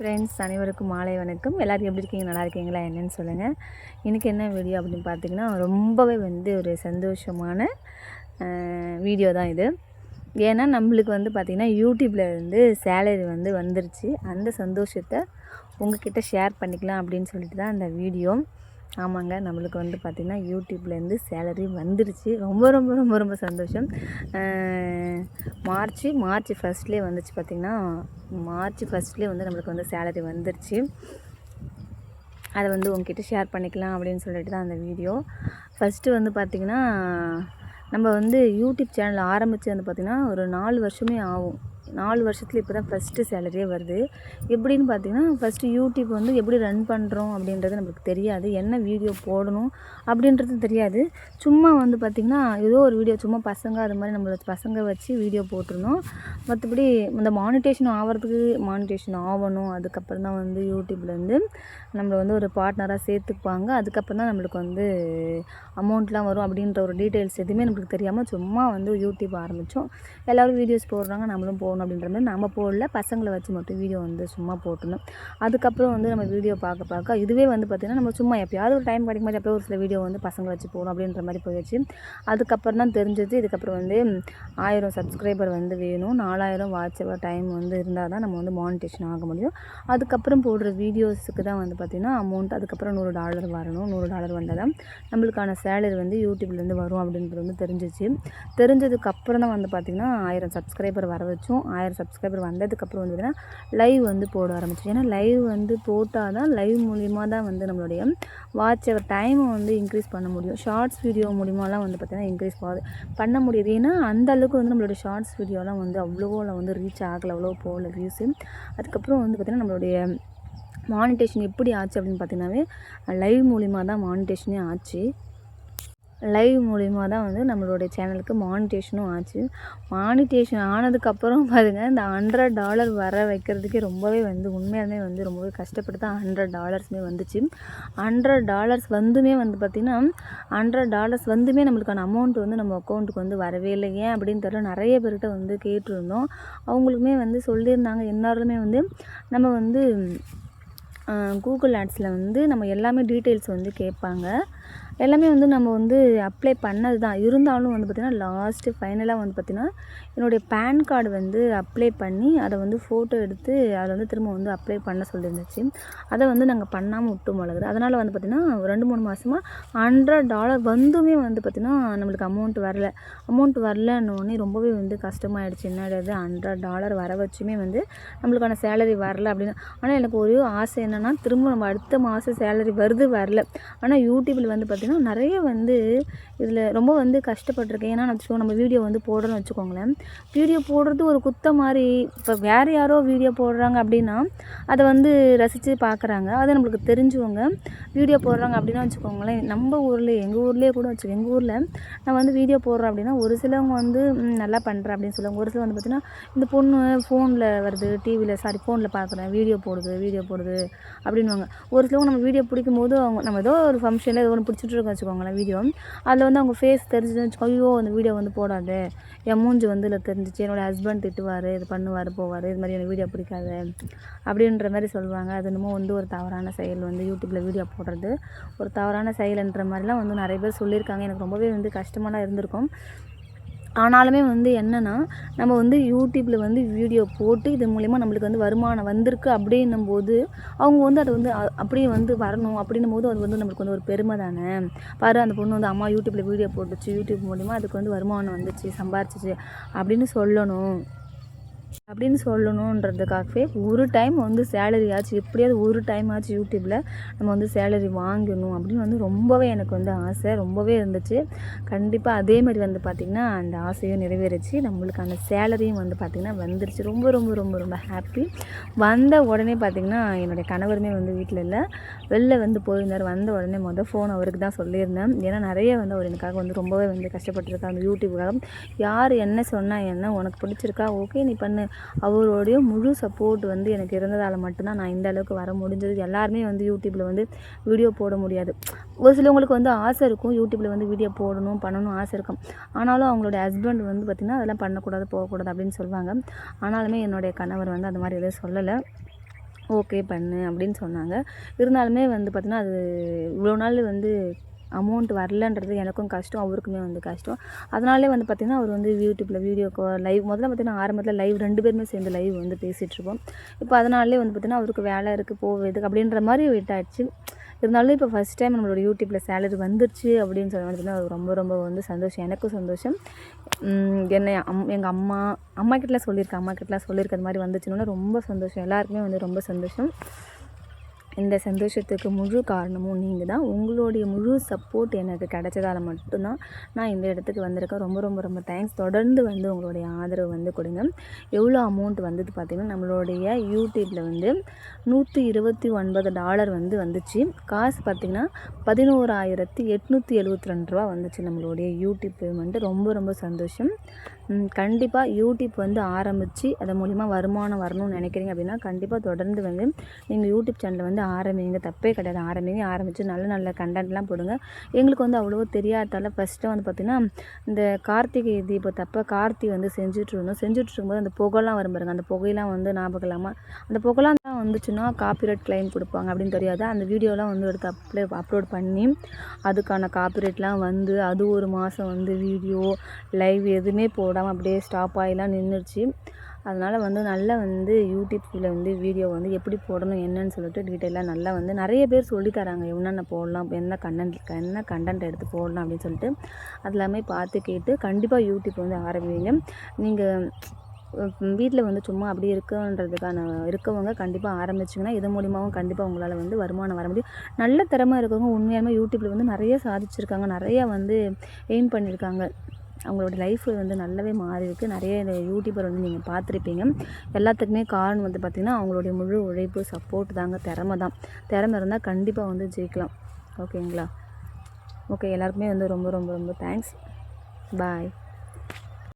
Friends அனைவருக்கும் மாலை வணக்கம். எல்லோரும் எப்படி இருக்கீங்க? நல்லா இருக்கீங்களா? என்னென்னு சொல்லுங்கள். இன்றைக்கி என்ன வீடியோ அப்படின்னு பார்த்திங்கன்னா, ரொம்பவே ஒரு சந்தோஷமான வீடியோ தான் இது. ஏன்னா நம்மளுக்கு பார்த்திங்கன்னா யூடியூப்லேருந்து சேலரி வந்துருச்சு. அந்த சந்தோஷத்தை உங்கள்கிட்ட ஷேர் பண்ணிக்கலாம் அப்படின்னு சொல்லிட்டு தான் அந்த வீடியோ. ஆமாங்க, நம்மளுக்கு பார்த்திங்கன்னா யூடியூப்லேருந்து சேலரி வந்துருச்சு. ரொம்ப ரொம்ப ரொம்ப ரொம்ப சந்தோஷம். மார்ச் ஃபஸ்ட்லேயே வந்துச்சு. பார்த்திங்கன்னா மார்ச் ஃபஸ்ட்லேயே நம்மளுக்கு சேலரி வந்துருச்சு. அதை உங்ககிட்ட ஷேர் பண்ணிக்கலாம் அப்படின்னு சொல்லிட்டு தான் அந்த வீடியோ. ஃபஸ்ட்டு பார்த்திங்கன்னா நம்ம யூடியூப் சேனல் ஆரம்பித்து பார்த்திங்கன்னா ஒரு 4 வருஷமே ஆகும். 4 வருஷத்தில் இப்போ தான் ஃபஸ்ட்டு சேலரியே வருது. எப்படின்னு பார்த்திங்கன்னா, ஃபஸ்ட்டு யூடியூப் எப்படி ரன் பண்ணுறோம் அப்படின்றது நம்மளுக்கு தெரியாது. என்ன வீடியோ போடணும் அப்படின்றது தெரியாது. சும்மா பார்த்திங்கன்னா ஏதோ ஒரு வீடியோ சும்மா பசங்க அது மாதிரி நம்மளோட பசங்க வச்சு வீடியோ போட்டிருந்தோம். மற்றபடி இந்த மானிட்டேஷன் ஆகணும். அதுக்கப்புறம் தான் யூடியூப்லேருந்து நம்மளை ஒரு பார்ட்னராக சேர்த்துக்குவாங்க. அதுக்கப்புறம் தான் நம்மளுக்கு அமௌண்ட்லாம் வரும் அப்படின்ற ஒரு டீட்டெயில்ஸ் எதுவுமே நம்மளுக்கு தெரியாமல் சும்மா யூடியூப் ஆரம்பித்தோம். எல்லோரும் வீடியோஸ் போடுறாங்க, நம்மளும் போடணும் அப்படின்ற மாதிரி நம்ம போடல. பசங்களை வச்சு மட்டும் வீடியோ சும்மா போட்டுருந்தோம். அதுக்கப்புறம் நம்ம வீடியோ பார்க்க இதுவே பார்த்திங்கன்னா நம்ம சும்மா எப்போயாவது ஒரு டைம் கிடைக்கும் போது எப்போயோ ஒரு சில வீடியோ பசங்களை வச்சு போகணும் அப்படின்ற மாதிரி போயிடுச்சு. அதுக்கப்புறம் தான் தெரிஞ்சது, இதுக்கப்புறம் 1000 சப்ஸ்கிரைபர் வேணும், 4000 வாட்ச் அவர் டைம் இருந்தால் தான் நம்ம மானிட்டேஷன் ஆக முடியும். அதுக்கப்புறம் போடுற வீடியோஸுக்கு தான் பார்த்திங்கன்னா அமௌண்ட். அதுக்கப்புறம் $100 வரணும். $100 வந்தால் தான் நம்மளுக்கான சேலரி யூடியூப்லேருந்து வரும் அப்படின்றது தெரிஞ்சிச்சு. தெரிஞ்சதுக்கப்புறம் தான் பார்த்திங்கன்னா 1000 சப்ஸ்கிரைபர் வர வச்சோம். 1000 சப்ஸ்கிரைபர் வந்ததுக்கப்புறம் பார்த்திங்கன்னா லைவ் போட ஆரம்பிச்சோம். ஏன்னா லைவ் போட்டால் தான் லைவ் மூலிமா தான் நம்மளுடைய வாட்ச் அவர் டைமை இன்க்ரீஸ் பண்ண முடியும். ஷார்ட்ஸ் வீடியோ மூலிமாலாம் பார்த்திங்கன்னா இன்க்ரீஸ் பண்ண முடியுது. ஏன்னா அந்தளவுக்கு நம்மளுடைய ஷார்ட்ஸ் வீடியோலாம் அவ்வளோவில் ரீச் ஆகலை, அவ்வளோ போகல வியூஸு. அதுக்கப்புறம் பார்த்திங்கன்னா நம்மளுடைய மானிட்டேஷன் எப்படி ஆச்சு அப்படின்னு பார்த்திங்கன்னாவே லைவ் மூலிமா தான் மானிட்டேஷனே ஆச்சு. லைவ் மூலிமா தான் நம்மளுடைய சேனலுக்கு மானிட்டேஷனும் ஆச்சு. மானிட்டேஷன் ஆனதுக்கப்புறம் பாருங்கள், இந்த $100 வர வைக்கிறதுக்கே ரொம்பவே உண்மையாலுமே ரொம்பவே கஷ்டப்பட்டு தான் $100 வந்துச்சு. $100 வந்துமே பார்த்திங்கன்னா $100 வந்துமே நம்மளுக்கான அமௌண்ட் நம்ம அக்கௌண்ட்டுக்கு வரவே இல்லை. ஏன் அப்படின்னு தெரியல. நிறைய பேர்கிட்ட கேட்டிருந்தோம். அவங்களுக்குமே சொல்லியிருந்தாங்க. எல்லாருமே நம்ம கூகுள் ஆட்ஸில் நம்ம எல்லாமே டீட்டெயில்ஸ் கேட்பாங்க. எல்லாமே நம்ம அப்ளை பண்ணது தான். இருந்தாலும் பார்த்திங்கன்னா லாஸ்ட்டு ஃபைனலாக பார்த்திங்கன்னா என்னுடைய பேன் கார்டு அப்ளை பண்ணி அதை ஃபோட்டோ எடுத்து அதில் திரும்ப அப்ளை பண்ண சொல்லியிருந்துச்சு. அதை நாங்கள் பண்ணாமல் விட்டோம் போலகுது. அதனால் பார்த்திங்கன்னா 2-3 மாதமாக $100 வந்துமே பார்த்திங்கன்னா நம்மளுக்கு அமௌண்ட் வரலன்னொடனே ரொம்பவே கஷ்டமாயிடுச்சு. என்னது $100 வர வச்சுமே நம்மளுக்கான சேலரி வரல அப்படின்னு. ஆனால் எனக்கு ஒரு ஆசை என்னென்னா, திரும்ப நம்ம அடுத்த மாதம் சேலரி வருது வரல. ஆனால் யூடியூப்பில் பார்த்திங்கன்னா நிறைய இதில் ரொம்ப கஷ்டப்பட்டிருக்கேன். ஏன்னா நம்ம வீடியோ போடுறோன்னு வச்சுக்கோங்களேன். வீடியோ போடுறது ஒரு குத்த மாதிரி. இப்போ வேறு யாரோ வீடியோ போடுறாங்க அப்படின்னா அதை ரசித்து பார்க்குறாங்க. அதை நம்மளுக்கு தெரிஞ்சவங்க வீடியோ போடுறாங்க அப்படின்னா வச்சுக்கோங்களேன். நம்ம ஊரில் எங்கள் ஊர்லேயே கூட எங்கள் ஊரில் நான் வீடியோ போடுறேன் அப்படின்னா ஒரு சிலவங்க நல்லா பண்ணுறேன் அப்படின்னு சொல்லுவாங்க. ஒரு சிலர் பார்த்திங்கன்னா இந்த பொண்ணு ஃபோனில் வருது, ஃபோனில் பார்க்குறேன், வீடியோ போடுது அப்படின்வாங்க. ஒரு சிலவங்க நம்ம வீடியோ பிடிக்கும்போது நம்ம ஏதோ ஒரு ஃபங்க்ஷனில் ஏதோ ஒன்று பிடிச்சிட்டு இருக்கோம் வச்சுக்கோங்களேன் வீடியோ. அதில் அவங்க ஃபேஸ் தெரிஞ்சுன்னு வச்சுக்கோ, ஐயோ அந்த வீடியோ போடாது, என் மூஞ்சி இல்லை தெரிஞ்சிச்சு, என்னோடய ஹஸ்பண்ட் திட்டுவார், இது பண்ணுவார் போவார், இது மாதிரி எனக்கு வீடியோ பிடிக்காது அப்படின்ற மாதிரி சொல்லுவாங்க. அது என்னமோ ஒரு தவறான செயல். யூடியூப்பில் வீடியோ போடுறது ஒரு தவறான செயல்ன்ற மாதிரிலாம் நிறைய பேர் சொல்லியிருக்காங்க. எனக்கு ரொம்பவே கஷ்டமாக இருந்திருக்கும். ஆனாலுமே என்னென்னா நம்ம யூடியூப்பில் வீடியோ போட்டு இது மூலிமா நம்மளுக்கு வருமானம் வந்திருக்கு அப்படின்னும் போது அவங்க அதை அப்படியே வரணும் அப்படின்னும் போது அது நம்மளுக்கு ஒரு பெருமை தானே. பாரு அந்த பொண்ணு அம்மா யூடியூப்பில் வீடியோ போட்டுச்சு, யூடியூப் மூலிமா அதுக்கு வருமானம் வந்துச்சு, சம்பாரிச்சிச்சு அப்படின்னு சொல்லணுன்றதுக்காகவே ஒரு டைம் சேலரி ஆச்சு, எப்படியாவது ஒரு டைம் ஆச்சு யூடியூப்பில் நம்ம சேலரி வாங்கணும் அப்படின்னு ரொம்பவே எனக்கு ஆசை ரொம்பவே இருந்துச்சு. கண்டிப்பாக அதே மாதிரி பார்த்திங்கன்னா அந்த ஆசையும் நிறைவேறிச்சு. நம்மளுக்கான சேலரியும் பார்த்திங்கன்னா வந்துருச்சு. ரொம்ப ரொம்ப ரொம்ப ரொம்ப ஹாப்பி. வந்த உடனே பார்த்திங்கன்னா என்னுடைய கணவருமே வீட்டில் இல்லை, வெளில போயிருந்தார். வந்த உடனே ஃபோன் அவருக்கு தான் சொல்லியிருந்தேன். ஏன்னா நிறைய அவர் எனக்காக ரொம்பவே கஷ்டப்பட்டுருக்கா அந்த யூடியூப்புக்காக. யார் என்ன சொன்னால் என்ன, உனக்கு பிடிச்சிருக்கா ஓகே நீ பண்ணு. அவருடைய முழு சப்போர்ட் எனக்கு இருந்ததால் மட்டும்தான் நான் இந்த அளவுக்கு வர முடிஞ்சது. எல்லாருமே யூடியூப்பில் வீடியோ போட முடியாது. ஒரு சிலவங்களுக்கு ஆசை இருக்கும், யூடியூப்பில் வீடியோ பண்ணணும் ஆசை இருக்கும். ஆனாலும் அவங்களுடைய ஹஸ்பண்ட் பார்த்திங்கன்னா அதெல்லாம் பண்ணக்கூடாது, போகக்கூடாது அப்படின்னு சொல்லுவாங்க. ஆனாலுமே என்னுடைய கணவர் அந்த மாதிரி எதுவும் சொல்லலை. ஓகே பண்ணு அப்படின்னு சொன்னாங்க. இருந்தாலுமே வந்து பார்த்திங்கன்னா அது இவ்வளோ நாள் வந்து அமௌண்ட் வரலன்றது எனக்கும் கஷ்டம், அவருக்குமே வந்து கஷ்டம். அதனாலே வந்து பார்த்திங்கன்னா அவர் வந்து யூடியூப்பில் வீடியோ லைவ் முதல்ல பார்த்திங்கன்னா ஆரம்பத்தில் லைவ் 2 பேருமே சேர்ந்து லைவ் வந்து பேசிகிட்ருப்போம். இப்போ அதனாலே வந்து பார்த்திங்கன்னா அவருக்கு வேலை இருக்குது போவதுக்கு அப்படின்ற மாதிரி விட்டாச்சு. இருந்தாலும் இப்போ ஃபஸ்ட் டைம் நம்மளோட யூடியூப்பில் சேலரி வந்துருச்சு அப்படின்னு சொன்ன பார்த்திங்கன்னா அது ரொம்ப ரொம்ப வந்து சந்தோஷம், எனக்கும் சந்தோஷம். என்னை எங்கள் அம்மாக்கிட்டலாம் சொல்லியிருக்கேன் அது மாதிரி வந்துச்சுன்னா ரொம்ப சந்தோஷம், எல்லாருக்குமே வந்து ரொம்ப சந்தோஷம். இந்த சந்தோஷத்துக்கு முழு காரணமும் நீங்கள் தான். உங்களுடைய முழு சப்போர்ட் எனக்கு கிடைச்சதால மட்டும்தான் நான் இந்த இடத்துக்கு வந்திருக்கேன். ரொம்ப ரொம்ப ரொம்ப தேங்க்ஸ். தொடர்ந்து வந்து உங்களுடைய ஆதரவு வந்து கொடுங்க. எவ்வளோ அமௌண்ட் வந்தது பார்த்திங்கன்னா நம்மளுடைய யூடியூப்பில் வந்து $129 வந்து வந்துச்சு. காசு பார்த்திங்கன்னா $11,872 வந்துச்சு நம்மளுடைய யூடியூப் பேமெண்ட்டு. ரொம்ப ரொம்ப சந்தோஷம். கண்டிப்பாக யூடியூப் வந்து ஆரம்பித்து அது மூலிமா வருமானம் வரணும்னு நினைக்கிறீங்க அப்படின்னா கண்டிப்பாக தொடர்ந்து வந்து நீங்கள் யூடியூப் சேனலை வந்து ஆரம்பிங்க, தப்பே கிடையாது. ஆரம்பித்து நல்ல நல்ல கண்டென்ட்லாம் போடுங்க. எங்களுக்கு வந்து அவ்வளோவா தெரியாததால் ஃபஸ்ட்டு வந்து பார்த்திங்கன்னா இந்த கார்த்திகை தீபத்தப்போ கார்த்தி வந்து செஞ்சுட்ருக்கும்போது அந்த புகைலாம் வரும் பாருங்க, அந்த புகையெல்லாம் வந்து ஞாபகம் இல்லாமல் அந்த புகைலாம் தான் வந்துச்சுன்னா காப்பிரைட் கிளைம் கொடுப்பாங்க அப்படின்னு தெரியாது. அந்த வீடியோலாம் வந்து எடுத்து அப்லோட் பண்ணி அதுக்கான காப்பிரைட்லாம் வந்து அது ஒரு மாதம் வந்து வீடியோ லைவ் எதுவுமே போடாமல் அப்படியே ஸ்டாப் ஆகிலாம் நின்றுச்சு. அதனால் வந்து நல்லா வந்து யூடியூப்பில் வந்து வீடியோ வந்து எப்படி போடணும் என்னன்னு சொல்லிட்டு டீட்டெயிலாக நல்லா வந்து நிறைய பேர் சொல்லி தராங்க, என்னென்ன போடலாம், என்ன கண்டென்ட் எடுத்து போடலாம் அப்படின்னு சொல்லிட்டு. அது எல்லாமே பார்த்து கேட்டு கண்டிப்பாக யூடியூப் வந்து ஆரம்பிங்க. நீங்கள் வீட்டில் வந்து சும்மா அப்படி இருக்கவங்க கண்டிப்பாக ஆரம்பிச்சிங்கன்னா இது மூலிமாவும் கண்டிப்பாக உங்களால் வந்து வருமானம் வர முடியும். நல்ல திறமை இருக்கவங்க உண்மையாலுமே யூடியூப்பில் வந்து நிறைய சாதிச்சிருக்காங்க, நிறையா வந்து எய்ம் பண்ணியிருக்காங்க. அவங்களோட லைஃப் வந்து நல்லாவே மாறியிருக்கு. நிறைய யூடியூபர் வந்து நீங்கள் பார்த்துருப்பீங்க. எல்லாத்துக்குமே காரணம் வந்து பார்த்திங்கன்னா அவங்களுடைய முழு உழைப்பு, சப்போர்ட் தாங்க, திறமை இருந்தால் கண்டிப்பாக வந்து ஜெயிக்கலாம். ஓகேங்களா? ஓகே, எல்லாருக்குமே வந்து ரொம்ப ரொம்ப ரொம்ப தேங்க்ஸ். பாய்.